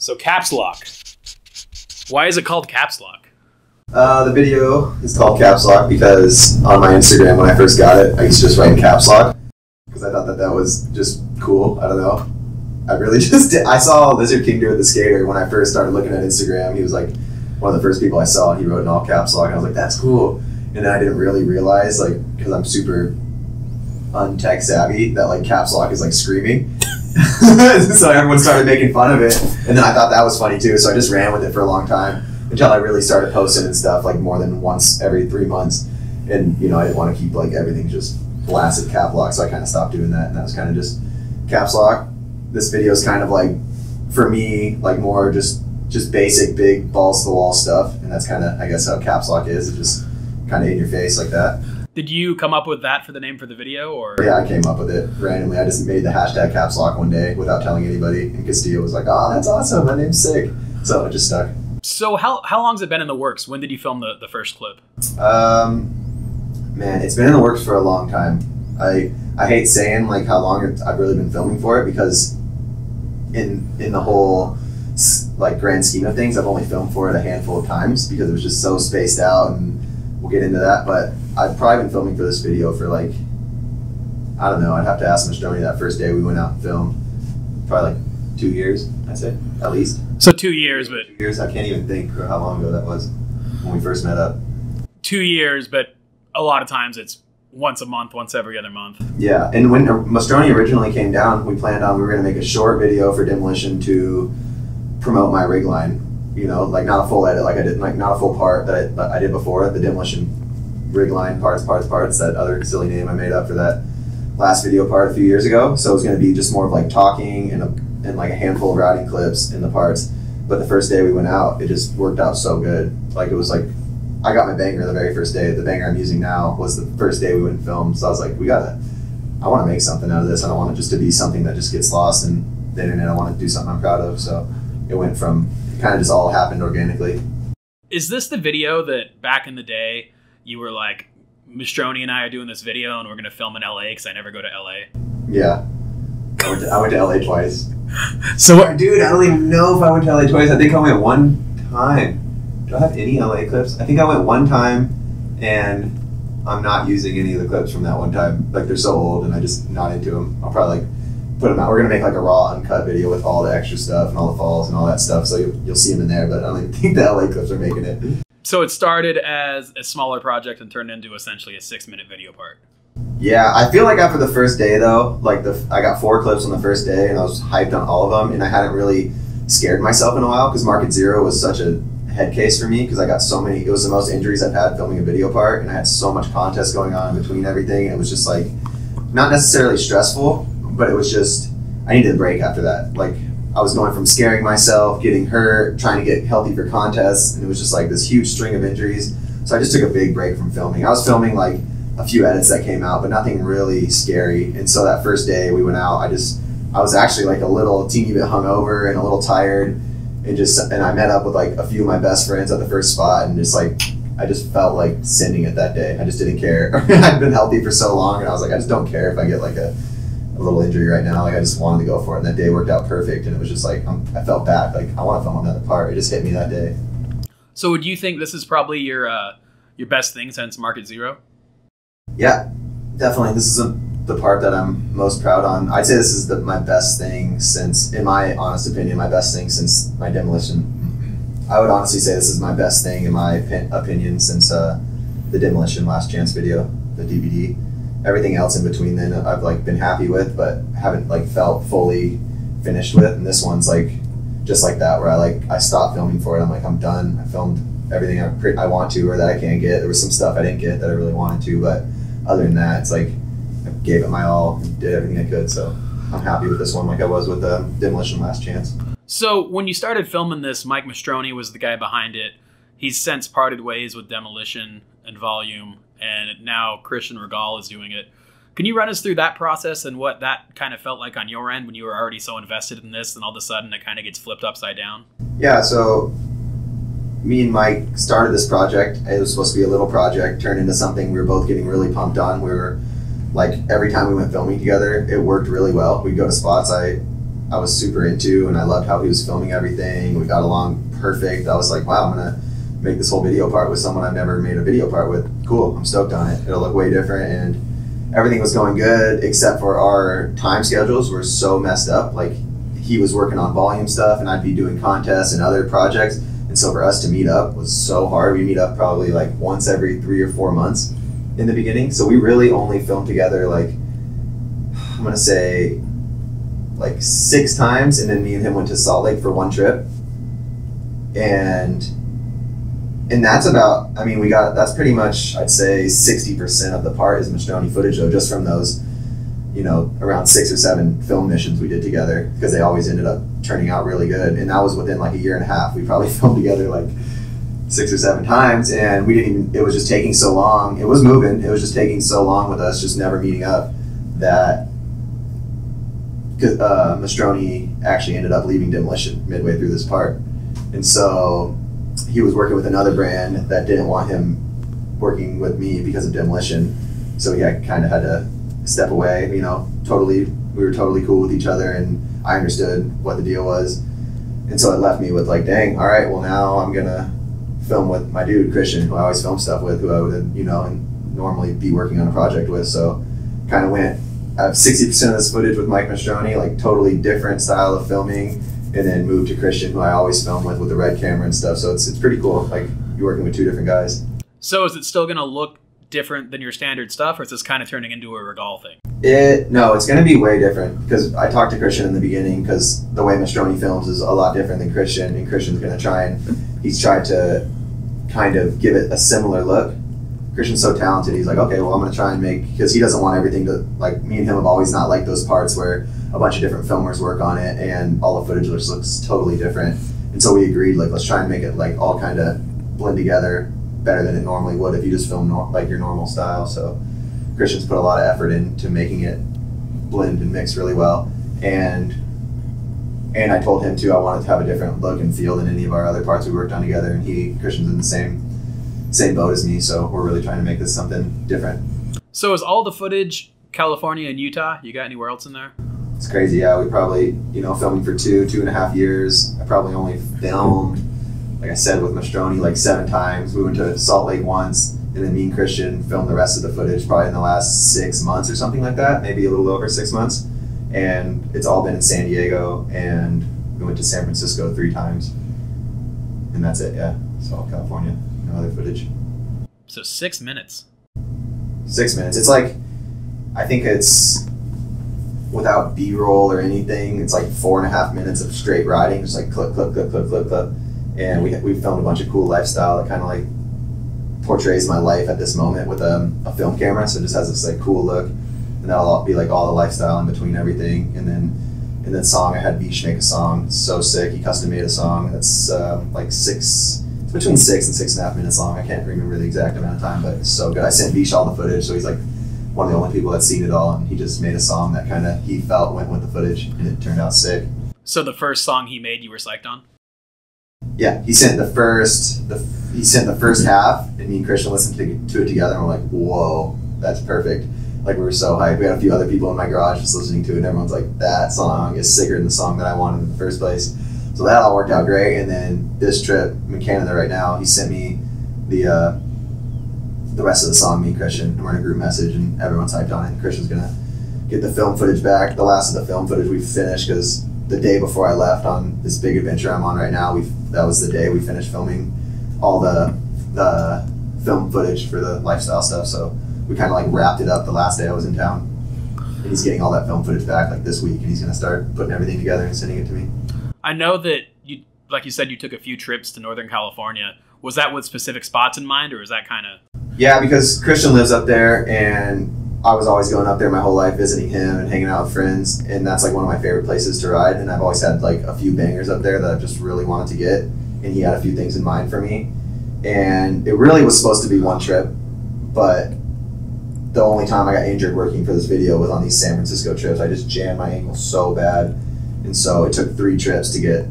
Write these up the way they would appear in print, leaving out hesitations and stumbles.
So Capslock. Why is it called Capslock? The video is called Capslock because on my Instagram when I first got it, I used to just write Capslock because I thought that was just cool. I don't know. I really just did. I saw Lizard King do it, the skater, when I first started looking at Instagram. He was like one of the first people I saw, and he wrote in all caps lock, and I was like, that's cool. And then I didn't really realize, like, because I'm super untech savvy, that like caps lock is like screaming. So everyone started making fun of it, and then I thought that was funny too, so I just ran with it for a long time until I really started posting and stuff like more than once every 3 months. And you know, I didn't want to keep like everything just blasted cap lock, so I kind of stopped doing that, and that was kind of just caps lock. This video is kind of like, for me, like more just basic big balls to the wall stuff, and that's kind of, I guess, how caps lock is. It's just kind of in your face like that. Did you come up with that for the name for the video, or? Yeah, I came up with it randomly. I just made the hashtag caps lock one day without telling anybody, and Castillo was like, "Oh, that's awesome! My name's sick." So it just stuck. So how long has it been in the works? When did you film the first clip? Man, it's been in the works for a long time. I hate saying like how long I've really been filming for it, because in the whole like grand scheme of things, I've only filmed for it a handful of times because it was just so spaced out, and we'll get into that. But I've probably been filming for this video for like, I don't know, I'd have to ask Mastroni that first day we went out and filmed. Probably like 2 years, I'd say, at least. So 2 years, but 2 years, I can't even think for how long ago that was when we first met up. 2 years, but a lot of times it's once a month, once every other month. Yeah, and when Mastroni originally came down, we planned on, we were gonna make a short video for Demolition to promote my rig line. You know, like not a full edit, like I did, like not a full part that I did before, the Demolition rig line, parts, that other silly name I made up for that last video part a few years ago. So it was going to be just more of like talking and like a handful of routing clips in the parts. But the first day we went out, it just worked out so good. Like it was like, I got my banger the very first day. The banger I'm using now was the first day we went and filmed. So I was like, I want to make something out of this. I don't want it just to be something that just gets lost in the internet. I want to do something I'm proud of. So it went from, it kind of just all happened organically. Is this the video that back in the day you were like, Mastroni and I are doing this video and we're going to film in LA because I never go to LA? Yeah. I went to LA twice. So, dude, I don't even know if I went to LA twice. I think I went one time. Do I have any LA clips? I think I went one time, and I'm not using any of the clips from that one time. Like, they're so old and I just not into them. I'll probably like put them out. We're going to make like a raw uncut video with all the extra stuff and all the falls and all that stuff. So you'll see them in there, but I don't even think the LA clips are making it. So it started as a smaller project and turned into essentially a 6-minute video part. Yeah, I feel like after the first day though, like I got 4 clips on the first day and I was hyped on all of them, and I hadn't really scared myself in a while because Market Zero was such a head case for me because I got so many, it was the most injuries I've had filming a video part, and I had so much contest going on in between everything, and it was just like, not necessarily stressful, but it was just, I needed a break after that. Like, I was going from scaring myself, getting hurt, trying to get healthy for contests, and it was just like this huge string of injuries. So I just took a big break from filming. I was filming like a few edits that came out, but nothing really scary. And so that first day we went out, I was actually like a teeny bit hungover and a little tired, and I met up with like a few of my best friends at the first spot, and just like, I just felt like sending it that day. I just didn't care. I'd been healthy for so long, and I was like, I just don't care if I get like a little injury right now. Like, I just wanted to go for it, and that day worked out perfect, and it was just like, I felt bad, like I want to film another part. It just hit me that day. So would you think this is probably your best thing since Market Zero? Yeah, definitely. This is the part that I'm most proud on. I'd say this is my best thing since, in my honest opinion, my best thing since my Demolition. I would honestly say this is my best thing in my opinion since the Demolition Last Chance video, the DVD. Everything else in between then I've like been happy with, but haven't like felt fully finished with. And this one's like just like that, where I stopped filming for it. I'm like, I'm done. I filmed everything I want to, or that I can get. There was some stuff I didn't get that I really wanted to, but other than that, it's like I gave it my all and did everything I could. So I'm happy with this one, like I was with the Demolition Last Chance. So when you started filming this, Mike Mastroni was the guy behind it. He's since parted ways with Demolition and Volume, and now Christian Regal is doing it. Can you run us through that process and what that kind of felt like on your end when you were already so invested in this, and all of a sudden it kind of gets flipped upside down? Yeah, so me and Mike started this project. It was supposed to be a little project, turned into something we were both getting really pumped on. We were like, every time we went filming together, it worked really well. We'd go to spots. I I was super into, and I loved how he was filming everything. We got along perfect. I was like, wow, I'm gonna make this whole video part with someone I've never made a video part with. Cool, I'm stoked on it. It'll look way different, and everything was going good except for our time schedules were so messed up. Like, he was working on volume stuff and I'd be doing contests and other projects, and so for us to meet up was so hard. We meet up probably like once every 3 or 4 months in the beginning, so we really only filmed together like, I'm gonna say like 6 times, and then me and him went to Salt Lake for one trip, and that's about, I mean, that's pretty much, I'd say 60% of the part is Mastroni footage though, just from those, you know, around 6 or 7 film missions we did together, because they always ended up turning out really good. And that was within like a year and a half. We probably filmed together like 6 or 7 times, and we didn't even, it was just taking so long. It was moving, it was just taking so long with us just never meeting up that Mastroni actually ended up leaving Demolition midway through this part. And so he was working with another brand that didn't want him working with me because of Demolition. So he kind of had to step away, you know, we were totally cool with each other, and I understood what the deal was. And so it left me with like, dang, all right, well now I'm gonna film with my dude, Christian, who I always film stuff with, who I would, you know, and normally be working on a project with. So kind of I have 60% of this footage with Mike Mastroni, like totally different style of filming, and then moved to Christian, who I always film with the red camera and stuff. So it's pretty cool, like you're working with 2 different guys. So is it still gonna look different than your standard stuff, or is this kind of turning into a Regal thing? No, it's going to be way different, because I talked to Christian in the beginning, because the way Mastroni films is a lot different than Christian, and Christian's going to he's tried to kind of give it a similar look. Christian's so talented, he's like, okay, well I'm going to try and because he doesn't want everything to, like, me and him have always not liked those parts where a bunch of different filmers work on it and all the footage just looks totally different. And so we agreed, like, let's try and make it like all kind of blend together better than it normally would if you just film like your normal style. So Christian's put a lot of effort into making it blend and mix really well, and I told him too I wanted to have a different look and feel than any of our other parts we worked on together, and Christian's in the same boat as me, so we're really trying to make this something different. So is all the footage California and Utah? You got anywhere else in there? It's crazy. Yeah, we probably, you know, filming for 2.5 years. I probably only filmed, like I said, with Mastroni like 7 times. We went to Salt Lake once, and then me and Christian filmed the rest of the footage probably in the last 6 months or something like that, maybe a little over 6 months. And it's all been in San Diego, and we went to San Francisco 3 times. And that's it, yeah. It's all California, no other footage. So 6 minutes. 6 minutes. It's like, I think it's, without B-roll or anything, it's like 4.5 minutes of straight riding, just like clip, clip, clip, clip, clip, clip. And we filmed a bunch of cool lifestyle that kind of like portrays my life at this moment with a film camera, so it just has this like cool look, and that'll all be like all the lifestyle in between everything. And then song, I had Vish make a song. It's so sick. He custom made a song that's like it's between 6 and 6.5 minutes long. I can't remember the exact amount of time, but it's so good. I sent Vish all the footage, so he's like one of the only people that's seen it all, and he just made a song that kind of he felt went with the footage, and it turned out sick. So the first song he made, you were psyched on? Yeah, he sent the first half, and me and Christian listened to it together, and we're like, whoa, that's perfect. Like, we were so hyped. We had a few other people in my garage just listening to it, and everyone's like, that song is sicker than the song that I wanted in the first place. So that all worked out great. And then this trip, I'm in Canada right now, he sent me the rest of the song, me and Christian, and we're in a group message, and everyone's hyped on it. And Christian's gonna get the film footage back. The last of the film footage we finished, because the day before I left on this big adventure I'm on right now, that was the day we finished filming all the film footage for the lifestyle stuff. So we kind of like wrapped it up the last day I was in town, and he's getting all that film footage back like this week, and he's gonna start putting everything together and sending it to me. I know that you, like you said, you took a few trips to Northern California. Was that with specific spots in mind, or is that kind of? Yeah, because Christian lives up there, and I was always going up there my whole life, visiting him and hanging out with friends, and that's like one of my favorite places to ride. And I've always had like a few bangers up there that I've just really wanted to get, and he had a few things in mind for me. And it really was supposed to be one trip, but the only time I got injured working for this video was on these San Francisco trips. I just jammed my ankle so bad, and so it took 3 trips to get,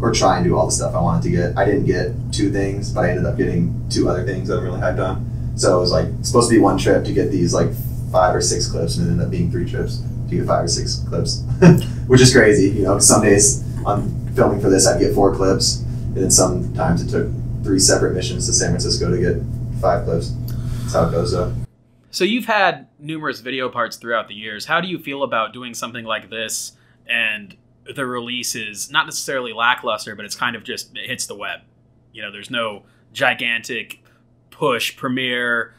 or try and do all the stuff I wanted to get. I didn't get 2 things, but I ended up getting 2 other things that I'm really hyped on. So it was like supposed to be one trip to get these like 5 or 6 clips, and it ended up being 3 trips. to get 5 or 6 clips, which is crazy. You know, some days on filming for this, I'd get 4 clips, and then sometimes it took 3 separate missions to San Francisco to get 5 clips. That's how it goes, though. So you've had numerous video parts throughout the years. How do you feel about doing something like this and the release is not necessarily lackluster, but it's kind of just, it hits the web? You know, there's no gigantic push premiere.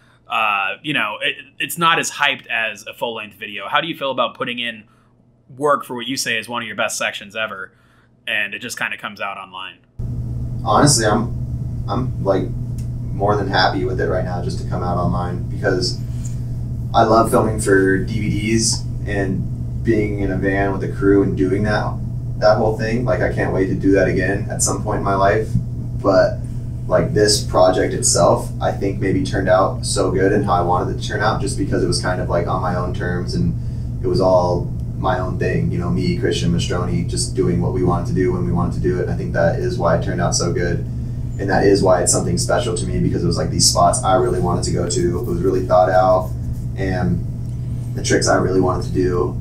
You know, it's not as hyped as a full-length video. How do you feel about putting in work for what you say is one of your best sections ever, and it just kind of comes out online? Honestly, I'm like more than happy with it right now just to come out online, because I love filming for DVDs and being in a van with a crew and doing that whole thing. Like, I can't wait to do that again at some point in my life. But like, this project itself, I think maybe turned out so good and how I wanted it to turn out, just because it was kind of like on my own terms and it was all my own thing. You know, me, Christian, Mastroni, just doing what we wanted to do when we wanted to do it. And I think that is why it turned out so good. And that is why it's something special to me, because it was like these spots I really wanted to go to. It was really thought out, and the tricks I really wanted to do.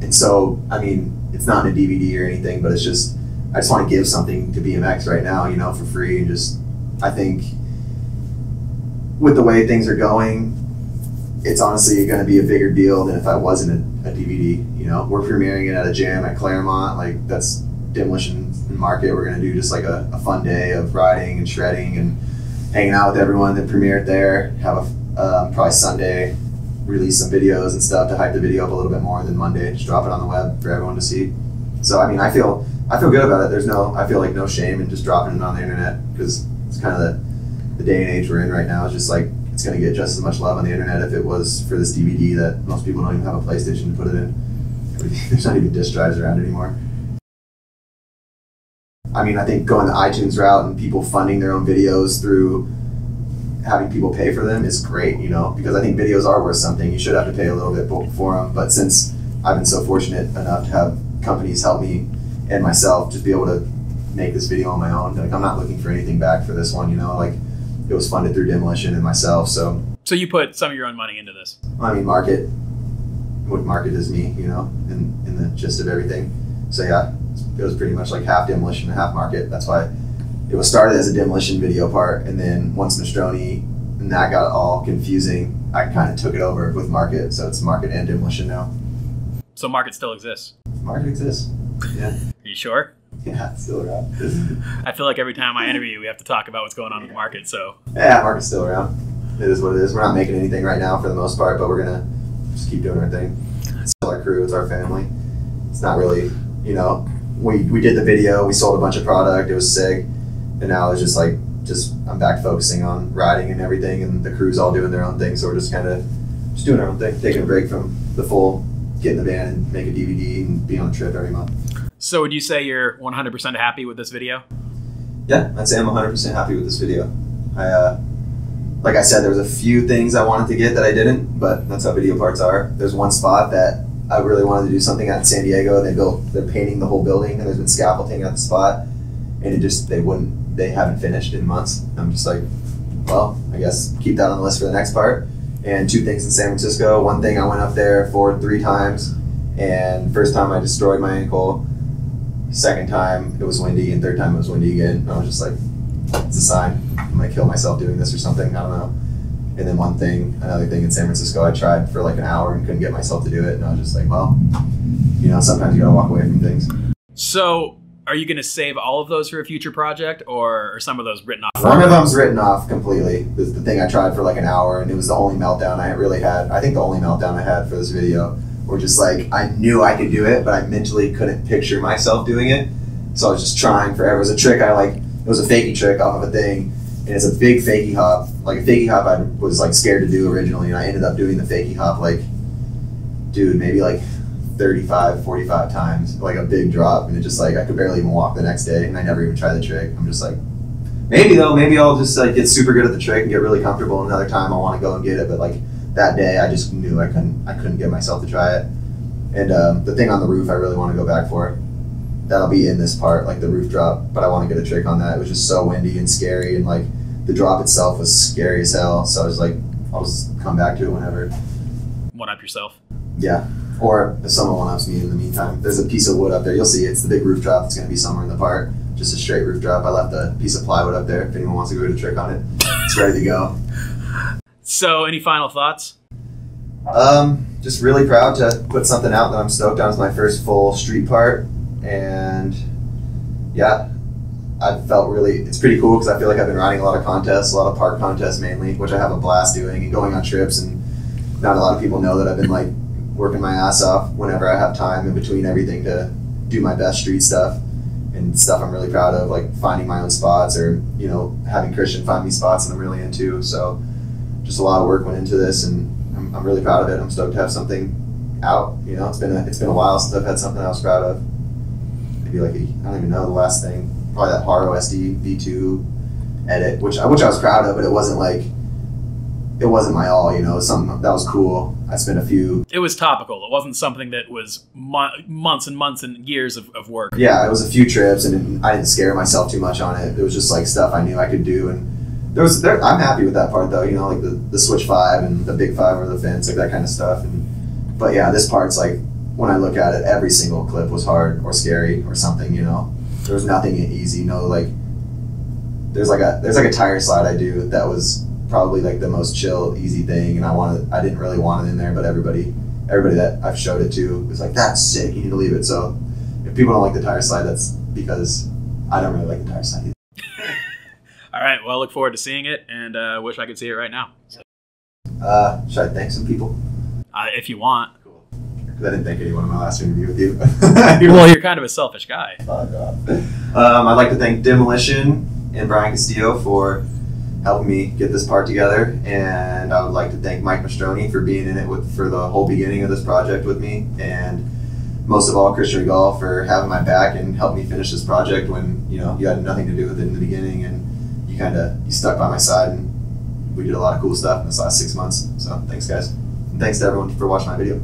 And so, I mean, it's not in a DVD or anything, but it's just, I just want to give something to BMX right now, you know, for free. And just, I think with the way things are going, it's honestly going to be a bigger deal than if I wasn't a DVD. You know, we're premiering it at a jam at Claremont. Like, that's Demolition Market. We're going to do just like a fun day of riding and shredding and hanging out with everyone that premiered there. Have a probably Sunday release some videos and stuff to hype the video up a little bit more, than Monday just drop it on the web for everyone to see. So I mean, I feel good about it. I feel like no shame in just dropping it on the internet, because it's kind of the day and age we're in right now. It's just like, it's going to get just as much love on the internet if it was for this DVD that most people don't even have a PlayStation to put it in. There's not even disc drives around anymore. I mean, I think going the iTunes route and people funding their own videos through having people pay for them is great, you know, because I think videos are worth something. You should have to pay a little bit for them. But since I've been so fortunate enough to have companies help me and myself just be able to make this video on my own, like, I'm not looking for anything back for this one, you know, like, it was funded through Demolition and myself. So you put some of your own money into this? I mean, what market is me, you know, in the gist of everything. So yeah, it was pretty much like half Demolition and half market. That's why it was started as a Demolition video part, and then once Mastroni and that got all confusing, I kind of took it over with market. So it's market and Demolition now. So market still exists? Market exists, yeah. Are you sure? Yeah, it's still around. I feel like every time I interview you, we have to talk about what's going on with the market, so. Yeah, market's still around. It is what it is. We're not making anything right now for the most part, but we're going to just keep doing our thing. It's our crew, it's our family. It's not really, you know, we did the video, we sold a bunch of product, it was sick, and now it's just like, I'm back focusing on riding and everything, and the crew's all doing their own thing, so we're just kind of just doing our own thing, taking a break from the full, get in the van and make a DVD and be on a trip every month. So would you say you're 100% happy with this video? Yeah, I'd say I'm 100% happy with this video. Like I said, there was a few things I wanted to get that I didn't, but that's how video parts are. There's one spot that I really wanted to do something at in San Diego. They're painting the whole building, and there's been scaffolding at the spot, and they haven't finished in months. I'm just like, well, I guess keep that on the list for the next part. And 2 things in San Francisco. One thing, I went up there for 3 times, and first time I destroyed my ankle. Second time it was windy, and third time it was windy again. And I was just like, it's a sign. I'm gonna kill myself doing this or something. I don't know. And then another thing in San Francisco, I tried for like an hour and couldn't get myself to do it. And I was just like, well, you know, sometimes you gotta walk away from things. So are you gonna save all of those for a future project, or are some of those written off? One of them's written off completely. This is the thing I tried for like an hour, and it was the only meltdown I really had. I think the only meltdown I had for this video. Or just like, I knew I could do it, but I mentally couldn't picture myself doing it. So I was just trying forever. It was a trick it was a fakie trick off of a thing, and it's a big fakie hop. Like a fakie hop I was like scared to do originally, and I ended up doing the fakie hop like, dude, maybe like 35, 45 times, like a big drop, and it just like, I could barely even walk the next day, and I never even tried the trick. I'm just like, maybe I'll just like get super good at the trick and get really comfortable, and another time I'll want to go and get it, but like, that day, I just knew I couldn't get myself to try it. And the thing on the roof, I really want to go back for. That'll be in this part, like the roof drop, but I want to get a trick on that. It was just so windy and scary, and like the drop itself was scary as hell. So I was like, I'll just come back to it whenever. One up yourself. Yeah, Or if someone one-ups me in the meantime, there's a piece of wood up there. You'll see it's the big roof drop that's going to be somewhere in the park. Just a straight roof drop. I left a piece of plywood up there. If anyone wants to go get a trick on it, it's ready to go. So, any final thoughts? Just really proud to put something out that I'm stoked on. It's my first full street part, and yeah, I felt really, it's pretty cool because I feel like I've been riding a lot of contests, a lot of park contests mainly, which I have a blast doing, and going on trips, and not a lot of people know that I've been like working my ass off whenever I have time in between everything to do my best street stuff and stuff I'm really proud of, like finding my own spots, or, you know, having Christian find me spots that I'm really into. So just a lot of work went into this, and I'm really proud of it. I'm stoked to have something out. You know, it's been a while since I've had something I was proud of. Maybe like I don't even know the last thing. Probably that Haro SD V2 edit, which I was proud of, but it wasn't my all. You know, it was something that was cool. I spent a few. It was topical. It wasn't something that was months and months and years of work. Yeah, it was a few trips, and I didn't scare myself too much on it. It was just like stuff I knew I could do, and I'm happy with that part though. You know, like the Switch 5 and the Big 5 over the fence, like that kind of stuff. But yeah, this part's like, when I look at it, every single clip was hard or scary or something. You know, there was nothing easy. You know, like there's like a tire slide I do that was probably like the most chill, easy thing, and I didn't really want it in there, but everybody that I've showed it to was like, that's sick, you need to leave it. So if people don't like the tire slide, that's because I don't really like the tire slide either. All right, well, I look forward to seeing it, and wish I could see it right now. So. Should I thank some people? If you want. Cool. Because I didn't thank anyone in my last interview with you. Well, you're kind of a selfish guy. Oh, God. I'd like to thank Demolition and Brian Castillo for helping me get this part together, and I would like to thank Mike Mastroni for being in it for the whole beginning of this project with me, and most of all, Christian Regal for having my back and helping me finish this project when, you know, you had nothing to do with it in the beginning, and you stuck by my side, and we did a lot of cool stuff in this last 6 months. So thanks, guys, and thanks to everyone for watching my video.